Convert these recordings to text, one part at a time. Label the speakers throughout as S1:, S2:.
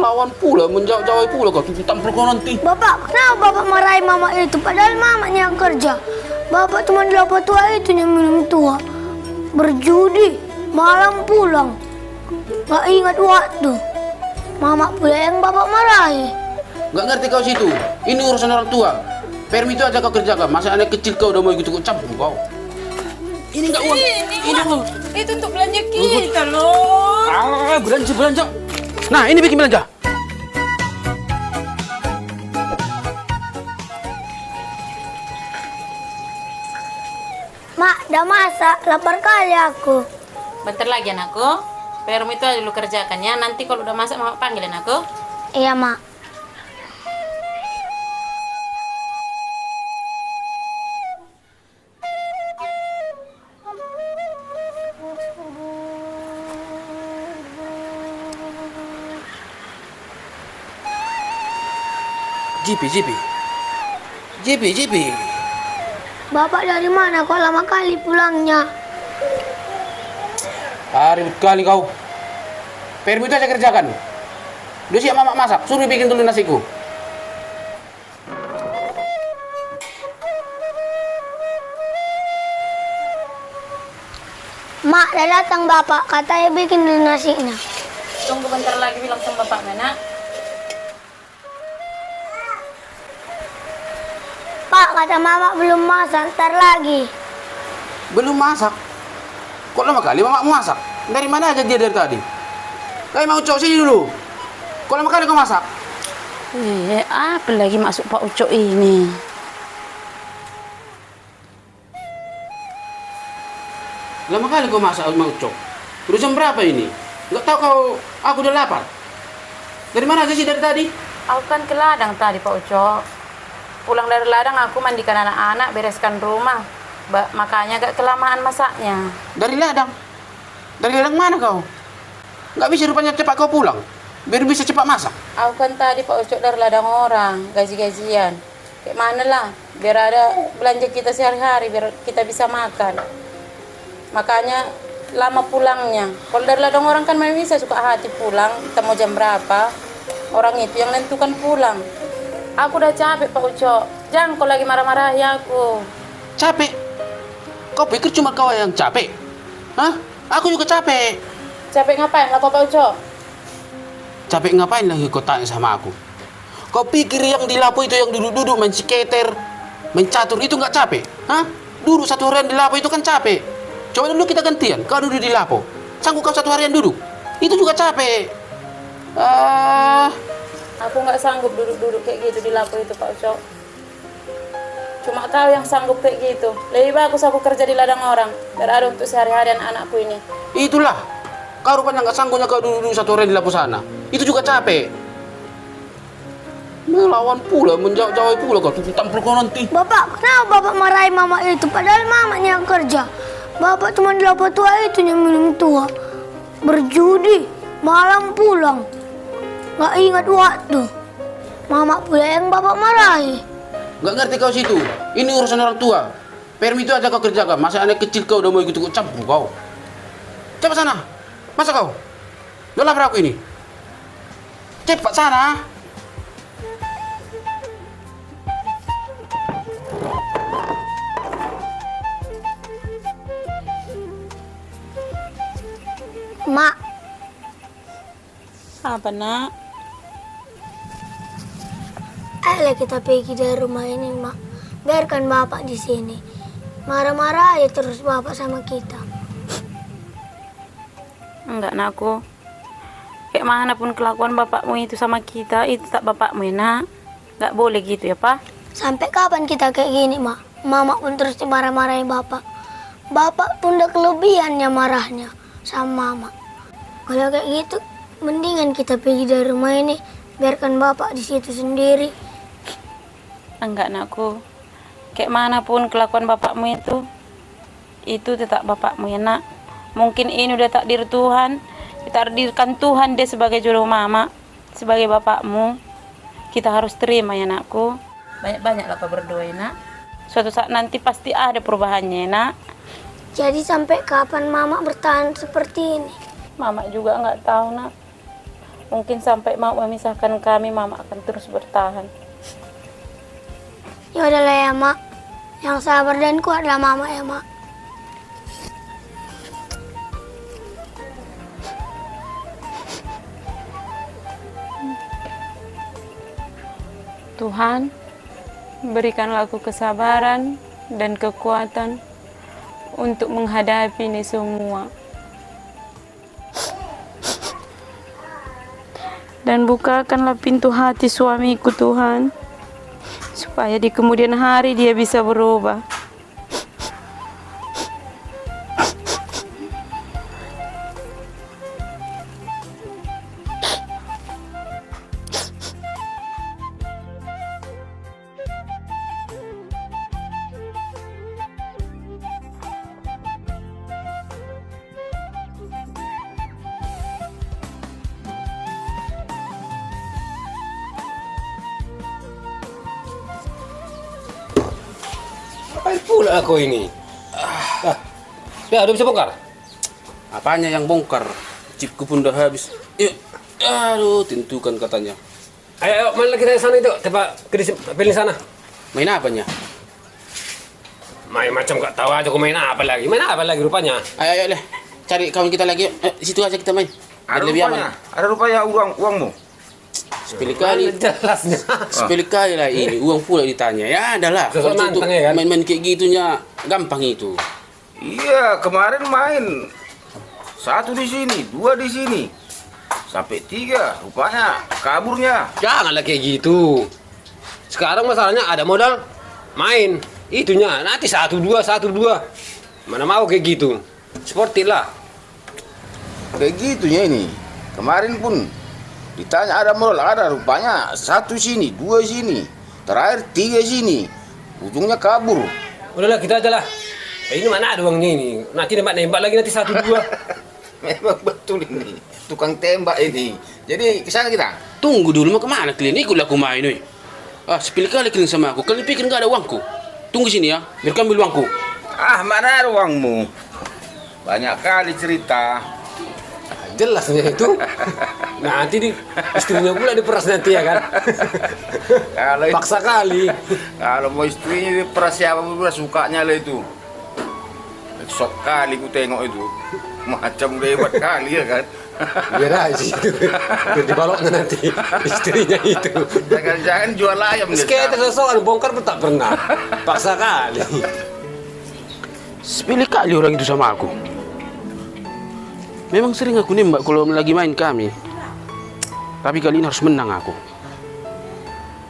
S1: Melawan pula, menjauh-jauh pula kau tampil kau nanti.
S2: Bapak, kenapa bapak marahi mama itu? Padahal mamanya yang kerja. Bapak cuma di lapak tua itu yang minum tua. Berjudi, malam pulang. Gak ingat waktu. Mama pula yang bapak marahi.
S1: Gak ngerti kau situ. Ini urusan orang tua. Permi itu aja kau kerjakan. Masa anak kecil kau udah mau ikut campur kau. Ini enggak uang. Ini uang.
S3: Itu untuk belanja kita loh.
S1: Belanja. Nah, ini bikin belanja.
S2: Mak, udah masak. Lapar kali aku.
S3: Bentar lagi anakku. Permi itu dulu kerjakan ya. Nanti kalau udah masak mama panggilin aku.
S2: Iya, Mak.
S1: Jipi.
S2: Bapak dari mana? Kok lama kali pulangnya?
S1: Ribut kali kau. Permi itu aja kerjakan. Udah siap mama masak. Suruh bikin dulu nasiku.
S2: Mak, udah datang bapak. Katanya bikin dulu nasinya.
S3: Tunggu bentar lagi bilang sama bapak nak.
S2: Pak, kata mama belum masak. Ntar lagi.
S1: Belum masak. Kok lama kali mama mau masak? Dari mana aja dia dari tadi? Kau mau Ucok sini dulu. Kok lama kali kau masak?
S3: Apa lagi masuk Pak Ucok ini?
S1: Lama kali kau masak mau Ucok. Udah jam berapa ini? Nggak tahu kau, aku udah lapar. Dari mana aja sih dari tadi?
S3: Aku kan ke ladang tadi Pak Ucok. Pulang dari ladang aku mandikan anak-anak, bereskan rumah. Makanya agak kelamaan masaknya.
S1: Dari ladang? Dari ladang mana kau? Nggak bisa rupanya cepat kau pulang, biar bisa cepat masak.
S3: Aku kan tadi Pak Ucok dari ladang orang, gaji-gajian. Kayak mana lah, biar ada belanja kita sehari-hari, biar kita bisa makan. Makanya lama pulangnya. Kalau dari ladang orang kan memang bisa suka hati pulang, kita mau jam berapa. Orang itu yang nentukan pulang. Aku udah capek Pak Ucok. Jangan kau lagi marah-marahi aku.
S1: Capek? Kau pikir cuma kau yang capek? Hah? Aku juga capek.
S3: Capek ngapain lah Pak Ucok?
S1: Capek ngapain lagi kau tanya sama aku? Kau pikir yang di lapo itu yang duduk-duduk main skater, main catur itu nggak capek? Hah? Duduk satu harian di lapo itu kan capek. Coba dulu kita gantian. Kau duduk di lapo. Sanggup kau satu harian duduk? Itu juga capek.
S3: Aku nggak sanggup duduk-duduk kayak gitu di lapo itu Pak Ucok. Cuma kau yang sanggup kayak gitu. Lebih bagus aku kerja di ladang orang, biar ada untuk sehari-harian anakku ini.
S1: Itulah. Kau rupanya nggak sanggupnya kau duduk satu harian di lapo sana. Itu juga capek. Melawan pula, menjauh-jauh pula kau tampil kau nanti.
S2: Bapak, kenapa bapak marahi mama itu? Padahal mamanya yang kerja. Bapak cuma di lapak tua itu yang minum tua. Berjudi, malam pulang. Gak ingat waktu. Mama pula yang bapak marahi.
S1: Gak ngerti kau situ. Ini urusan orang tua. Permi itu aja kau kerjakan. Masa anak kecil kau udah mau ikut campur kau. Cepat sana. Masa kau? Udah lapar aku ini. Cepat sana.
S2: Mak,
S3: Apa nak?
S2: ayolah kita pergi dari rumah ini, Mak. Biarkan bapak di sini. Marah-marah aja terus bapak sama kita.
S3: Enggak nakku. Kayak mana pun kelakuan bapakmu itu sama kita, itu tak bapakmu nak. Enggak boleh gitu ya Pak.
S2: Sampai kapan kita kayak gini, Mak? Mama pun terus dimarah-marahin bapak. Bapak pun udah kelebihannya marahnya sama mama. Kalau kayak gitu, mendingan kita pergi dari rumah ini. Biarkan bapak di situ sendiri.
S3: Enggak nakku. Kayak mana pun kelakuan bapakmu itu tetap bapakmu ya nak. Mungkin ini udah takdir Tuhan. Ditakdirkan Tuhan dia sebagai jodoh mama, sebagai bapakmu. Kita harus terima ya nakku. Banyak-banyaklah kau berdoa ya nak. Suatu saat nanti pasti ada perubahannya ya nak.
S2: Jadi sampai kapan mama bertahan seperti ini?
S3: Mama juga nggak tahu nak. Mungkin sampai mau memisahkan kami, Mama akan terus bertahan.
S2: Ya udahlah ya, Mak. Yang sabar dan kuat adalah Mama ya, Mak.
S3: Tuhan, berikanlah aku kesabaran dan kekuatan untuk menghadapi ini semua. Dan bukakanlah pintu hati suamiku, Tuhan, supaya di kemudian hari dia bisa berubah.
S4: Ngapain pula aku ini? Ya, udah bisa bongkar?
S1: Apanya yang bongkar? Chipku pun udah habis. Yuk. Aduh, tentukan katanya.
S4: Ayo, main lagi dari sana itu. Coba pilih sana.
S1: Main apanya?
S4: Main macam gak tahu aja aku main apa lagi. Main apa lagi rupanya?
S1: Ayo, ayo, cari kawan kita lagi. Situ aja kita main.
S5: Ada
S1: Lebih
S5: rupanya,
S1: aman.
S5: ada rupanya uangmu.
S1: Sepele kali.
S4: Jelasnya.
S1: Sepele kali lah ini. Uang pula ditanya. Ya, adalah.
S4: Sosok
S1: Kalau untuk
S4: nantang ya kan?
S1: main-main kayak gitunya gampang itu.
S5: Iya, kemarin main. 1 di sini, 2 di sini. Sampai 3, rupanya kaburnya.
S4: Janganlah kayak gitu. Sekarang masalahnya ada modal main. Itunya nanti 1-2, 1-2. Mana mau kayak gitu. Sportif lah.
S5: Kayak gitunya ini. Kemarin pun ditanya ada modal, ada rupanya 1 sini, 2 sini. Terakhir 3 sini. Ujungnya kabur.
S4: Udahlah kita aja lah. Ini mana ada uangnya ini. Nanti nembak-nembak lagi nanti 1-2.
S5: Memang betul ini. Tukang tembak ini. Jadi kesana kita.
S1: Tunggu dulu, mau kemana kalian? Ikutlah aku main, oi. Sepele kali kalian sama aku. Kalian pikir nggak ada uangku? Tunggu sini ya, biar kamu ambil uangku.
S5: Mana ada uangmu? Banyak kali cerita.
S4: Jelasnya itu. Nanti istrinya pula diperas nanti ya kan.
S5: Kalau itu-
S4: Paksa kali.
S5: Kalau mau istrinya diperas siapa pun sukanya lah itu. Sok kali ku tengok itu. Macam udah hebat kali ya kan.
S4: Biar aja itu. Biar dibaloknya nanti istrinya itu.
S5: Jangan-jangan jual ayam dia.
S4: Skater sosokan bongkar pun tak pernah. Paksa kali.
S1: Sepele kali orang itu sama aku. Memang sering aku nembak kalau lagi main kami. Tapi kali ini harus menang aku.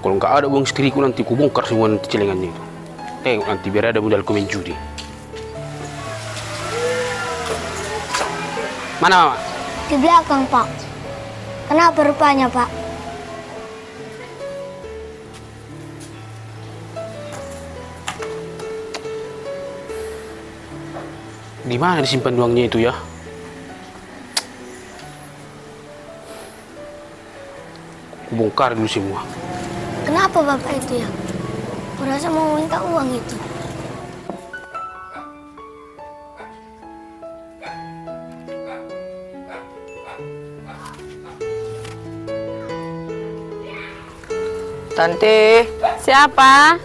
S1: Kalau nggak ada uang istriku nanti ku bongkar semua nanti celengannya itu. Tengok nanti biar ada modal ku main judi. Mana, Mama?
S2: Di belakang, Pak. Kenapa rupanya, Pak?
S1: Di mana disimpan uangnya itu ya? Ku bongkar dulu semua.
S2: Kenapa Bapak itu ya? Merasa mau minta uang itu.
S6: Tante,
S3: Siapa?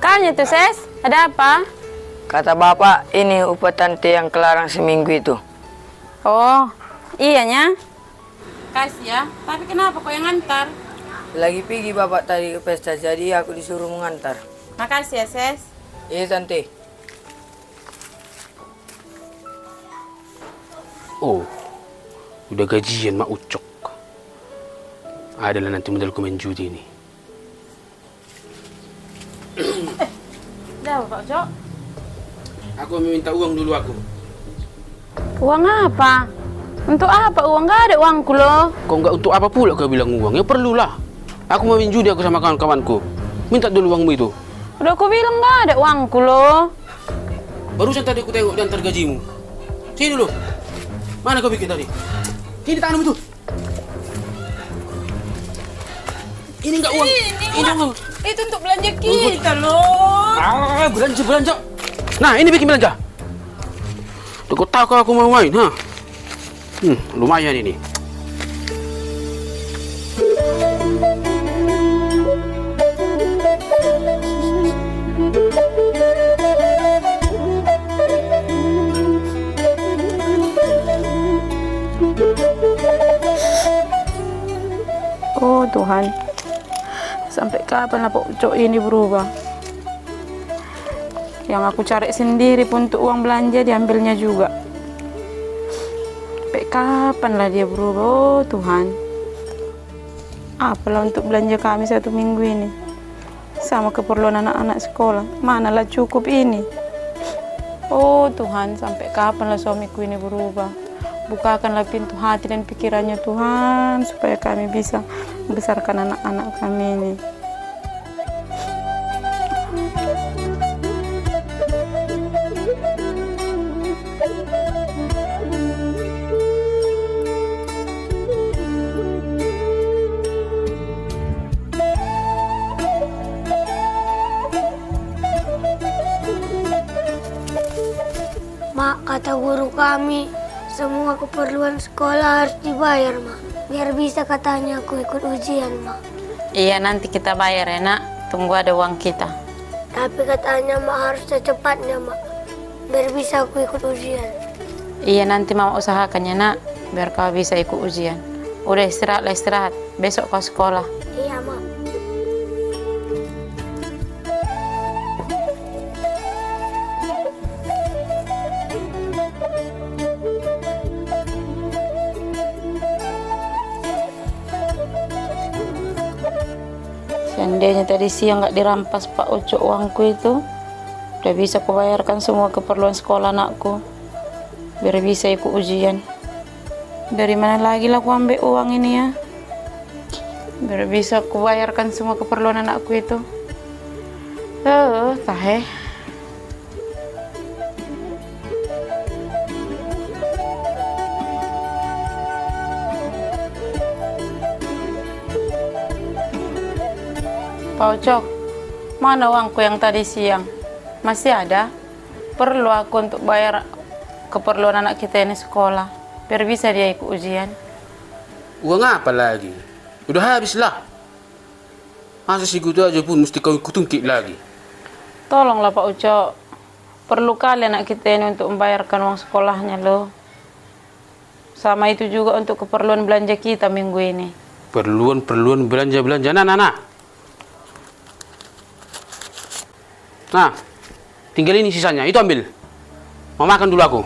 S3: Kayaknya tuh, Ses. Ada apa?
S6: kata bapak ini upah tante yang kelarang seminggu itu.
S3: Oh, iyanya. Kasih ya. Tapi kenapa kau yang ngantar?
S6: Lagi pergi bapak tadi ke pesta, jadi aku disuruh mengantar.
S3: Makasih ya, Ses.
S6: Iya tante.
S1: Oh, udah gajian mak ucok. Adalah nanti modal ku main judi ini.
S3: Udah, Pak Cok.
S1: Aku meminta uang dulu aku.
S3: Uang apa? Untuk apa uang? Nggak ada uangku loh.
S1: Kok nggak untuk apa pula kau bilang uang? Ya perlulah. Aku mau main judi aku sama kawan-kawanku. Minta dulu uangmu itu.
S3: Udah aku bilang nggak ada uangku loh.
S1: Barusan tadi aku tengok di antar gajimu. Sini dulu. Mana kau bikin tadi? Ini tanganmu itu. Ini enggak uang. Ini uang.
S3: Itu untuk belanja kita loh.
S1: Belanja. Nah, ini bikin belanja. Tuh, kau tahu kalau aku mau main, ha? Lumayan ini.
S3: Oh Tuhan, sampai kapan lah Pak Ucok ini berubah? Yang aku cari sendiri pun untuk uang belanja diambilnya juga. Sampai kapan lah dia berubah? Oh Tuhan, apalah untuk belanja kami 1 minggu ini? Sama keperluan anak-anak sekolah, manalah cukup ini? Oh Tuhan, sampai kapan lah suamiku ini berubah? Bukakanlah pintu hati dan pikirannya Tuhan, supaya kami bisa membesarkan anak-anak kami ini.
S2: Mak, kata guru kami, semua keperluan sekolah harus dibayar, Mak. Biar bisa katanya aku ikut ujian, Mak.
S3: Iya, nanti kita bayar ya nak, tunggu ada uang kita.
S2: Tapi katanya Mak harus secepatnya, Mak. Biar bisa aku ikut ujian.
S3: Iya, nanti mama usahakannya nak, biar kau bisa ikut ujian. Udah istirahatlah istirahat, besok kau sekolah.
S2: Iya, Mak.
S3: Seandainya tadi siang nggak dirampas Pak Ucok uangku itu, udah bisa kubayarkan semua keperluan sekolah anakku, biar bisa ikut ujian. Dari mana lagi lah aku ambil uang ini ya, biar bisa kubayarkan semua keperluan anakku itu. Tahe. Pak Ucok, mana uangku yang tadi siang? Masih ada? Perlu aku untuk bayar keperluan anak kita ini sekolah, biar bisa dia ikut ujian.
S1: Uang apa lagi? Udah habis lah. Masa segitu aja pun mesti kau ikut tungkit lagi.
S3: Tolonglah Pak Ucok, perlu kali anak kita ini untuk membayarkan uang sekolahnya loh. Sama itu juga untuk keperluan belanja kita minggu ini.
S1: Perluan belanja. Nah, tinggal ini sisanya. Itu ambil. Mau makan dulu aku.